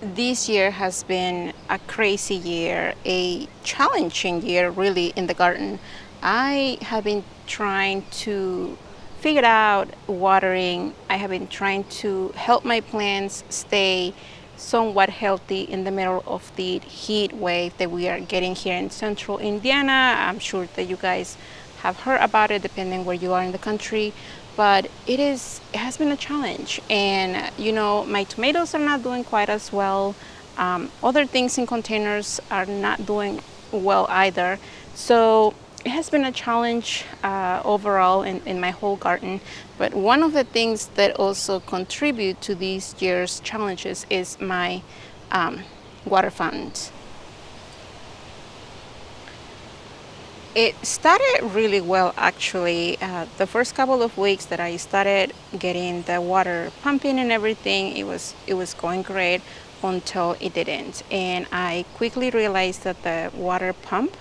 This year has been a crazy year, a challenging year, really, in the garden. I have been trying to figure out watering. I have been trying to help my plants stay somewhat healthy in the middle of the heat wave that we are getting here in central Indiana. I'm sure that you guys have heard about it depending where you are in the country, but it has been a challenge. And my tomatoes are not doing quite as well. Other things in containers are not doing well either. So it has been a challenge overall in my whole garden. But one of the things that also contribute to this year's challenges is my water fountains. It started really well, actually. The first couple of weeks that I started getting the water pumping and everything, it was going great until it didn't. And I quickly realized that the water pump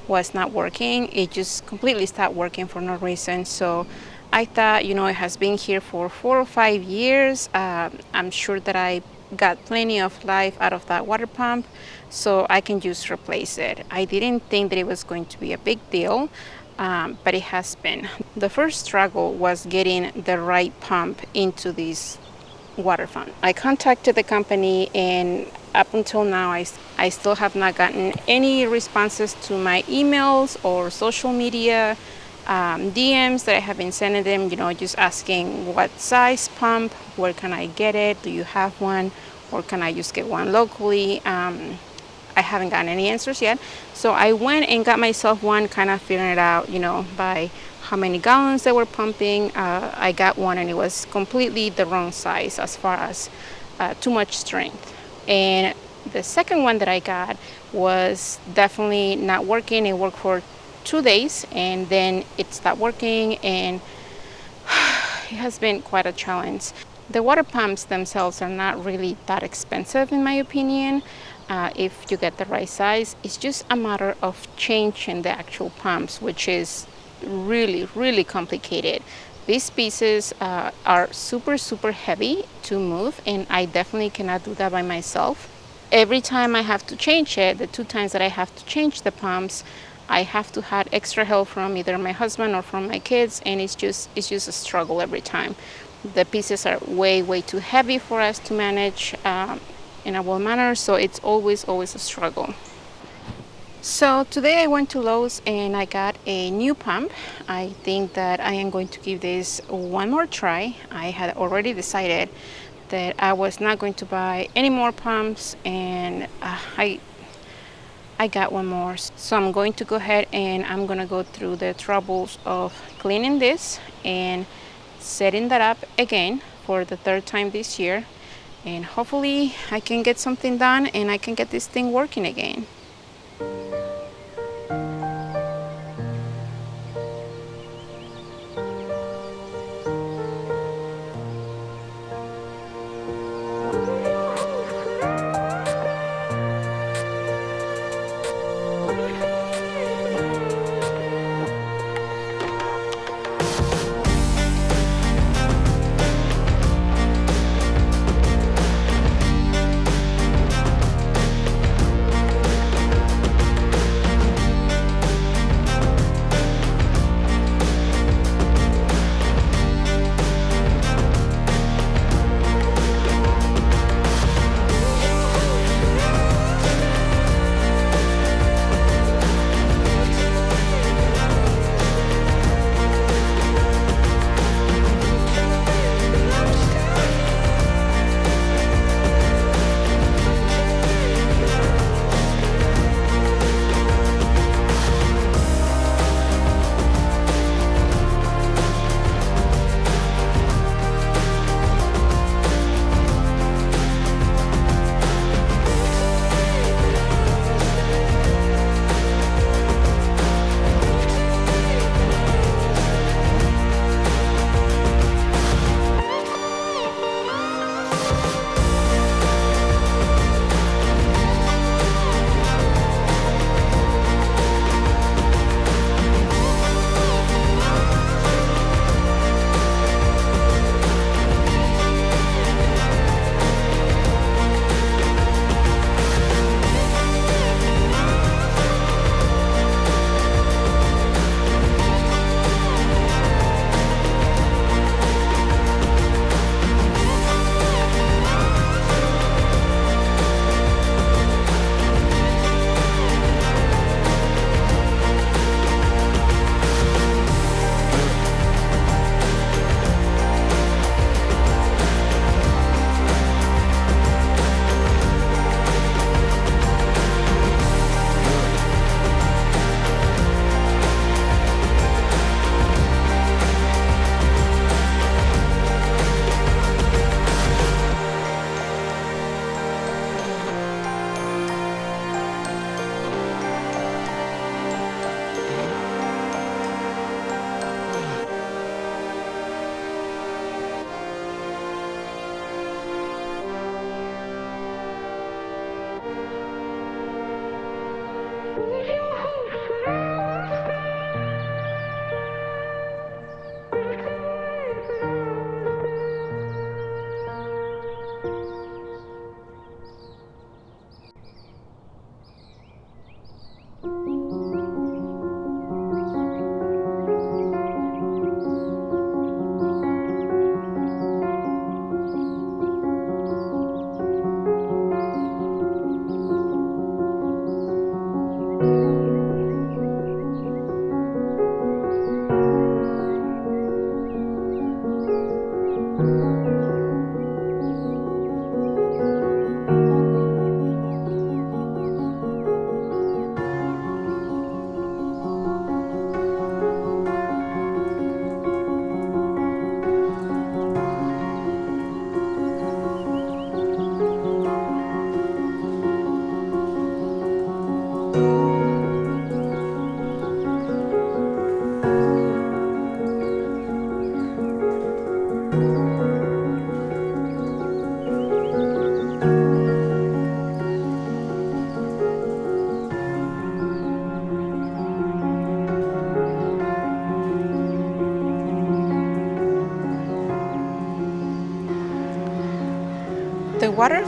was not working. It just completely stopped working for no reason. So I thought, it has been here for 4 or 5 years. I'm sure that I got plenty of life out of that water pump, so I can just replace it. I didn't think that it was going to be a big deal, but it has been. The first struggle was getting the right pump into this water fountain. I contacted the company, and up until now, I still have not gotten any responses to my emails or social media DMs that I have been sending them, just asking what size pump, where can I get it, do you have one, or can I just get one locally? I haven't gotten any answers yet. So I went and got myself one, kind of figuring it out, by how many gallons they were pumping. I got one and it was completely the wrong size as far as too much strength. And the second one that I got was definitely not working. It worked for 2 days and then it stopped working, and it has been quite a challenge. The water pumps themselves are not really that expensive in my opinion. If you get the right size, it's just a matter of changing the actual pumps, which is really, really complicated. These pieces are super, super heavy to move, and I definitely cannot do that by myself. Every time I have to change it, the 2 times that I have to change the pumps, I have to have extra help from either my husband or from my kids, and it's just a struggle every time. The pieces are way, way too heavy for us to manage in a well manner, so it's always a struggle. So today I went to Lowe's and I got a new pump. I think that I am going to give this one more try. I had already decided that I was not going to buy any more pumps, and I got one more. So I'm going to go ahead and I'm going to go through the troubles of cleaning this and setting that up again for the third time this year. And hopefully I can get something done and I can get this thing working again.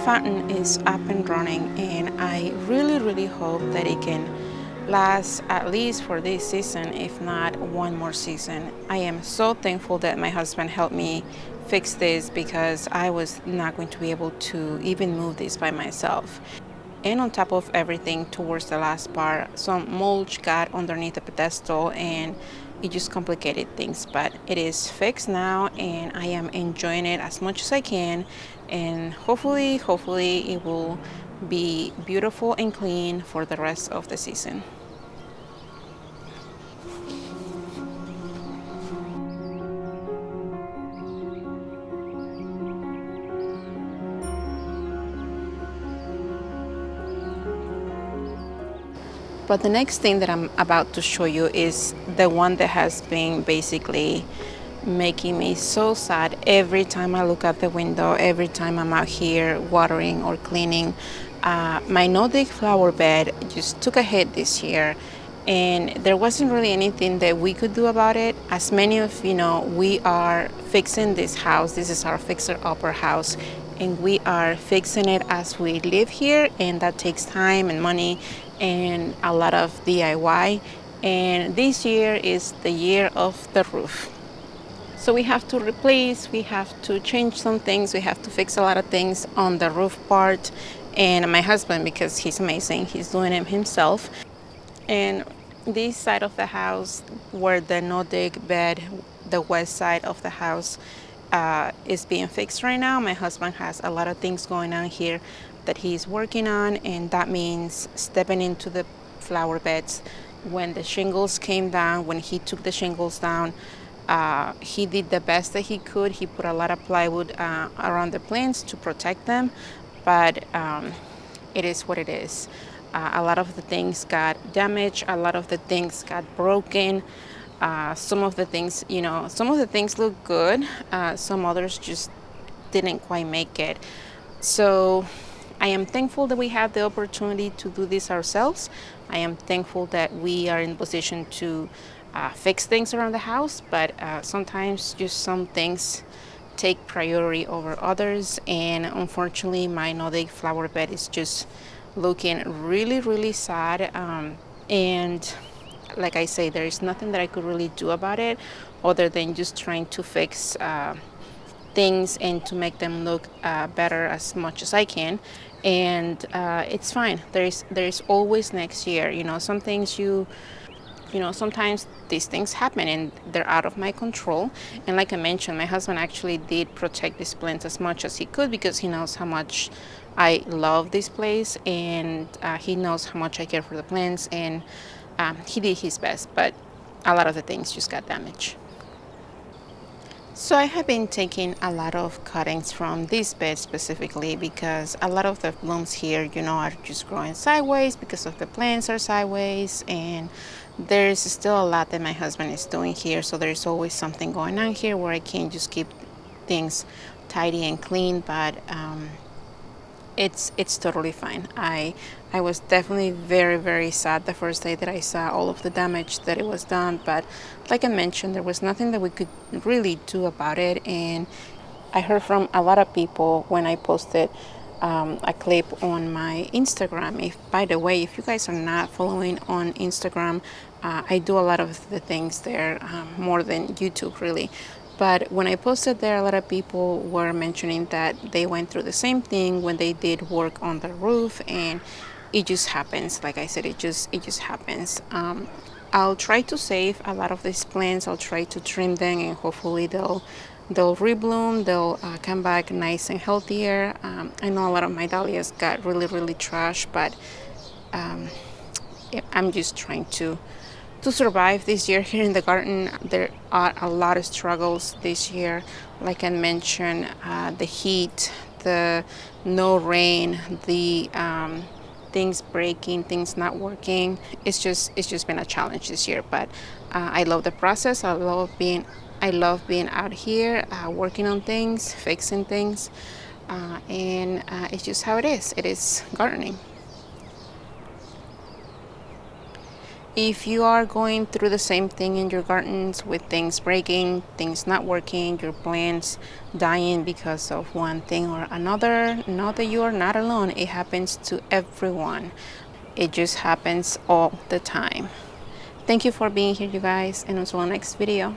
fountain is up and running, and I really hope that it can last at least for this season, if not one more season. I am so thankful that my husband helped me fix this because I was not going to be able to even move this by myself. And on top of everything, towards the last part, some mulch got underneath the pedestal and it just complicated things. But it is fixed now and I am enjoying it as much as I can. And hopefully it will be beautiful and clean for the rest of the season. But the next thing that I'm about to show you is the one that has been basically making me so sad every time I look out the window, every time I'm out here watering or cleaning. My Nordic flower bed just took a hit this year, and there wasn't really anything that we could do about it. As many of you know, we are fixing this house. This is our fixer-upper house, and we are fixing it as we live here, and that takes time and money and a lot of DIY. And this year is the year of the roof. So we have to replace, we have to change some things, we have to fix a lot of things on the roof part. And my husband, because he's amazing, he's doing it himself. And this side of the house, where the Nordic bed, the west side of the house, is being fixed right now. My husband has a lot of things going on here that he's working on, and that means stepping into the flower beds. When the shingles came down, when he took the shingles down, he did the best that he could. He put a lot of plywood around the plants to protect them, but it is what it is. A lot of the things got damaged, a lot of the things got broken. Some of the things, some of the things look good, some others just didn't quite make it. So I am thankful that we have the opportunity to do this ourselves. I am thankful that we are in position to fix things around the house, but sometimes just some things take priority over others, and unfortunately my Nordic flower bed is just looking really sad, and like I say, there is nothing that I could really do about it other than just trying to fix things and to make them look better as much as I can. And it's fine. There's always next year. Some things sometimes these things happen and they're out of my control. And like I mentioned, my husband actually did protect these plants as much as he could because he knows how much I love this place, and he knows how much I care for the plants, and he did his best, but a lot of the things just got damaged. So I have been taking a lot of cuttings from this bed specifically because a lot of the blooms here, are just growing sideways because of the plants are sideways, and there's still a lot that my husband is doing here. So there's always something going on here where I can't just keep things tidy and clean, but it's totally fine. I was definitely very sad the first day that I saw all of the damage that it was done, but like I mentioned, there was nothing that we could really do about it. And I heard from a lot of people when I posted a clip on my Instagram. By the way, if you guys are not following on Instagram, I do a lot of the things there, more than YouTube really. But when I posted there, a lot of people were mentioning that they went through the same thing when they did work on the roof, and it just happens. Like I said, it just happens. I'll try to save a lot of these plants. I'll try to trim them, and hopefully they'll rebloom. They'll come back nice and healthier. I know a lot of my dahlias got really trashed, but I'm just trying to survive this year here in the garden. There are a lot of struggles this year. Like I mentioned, the heat, the no rain, the things breaking, things not working. It's just been a challenge this year. But I love the process. I love being out here, working on things, fixing things, and it's just how it is. It is gardening. If you are going through the same thing in your gardens with things breaking, things not working, your plants dying because of one thing or another, know that you are not alone. It happens to everyone. It just happens all the time. Thank you for being here, you guys, and until the next video.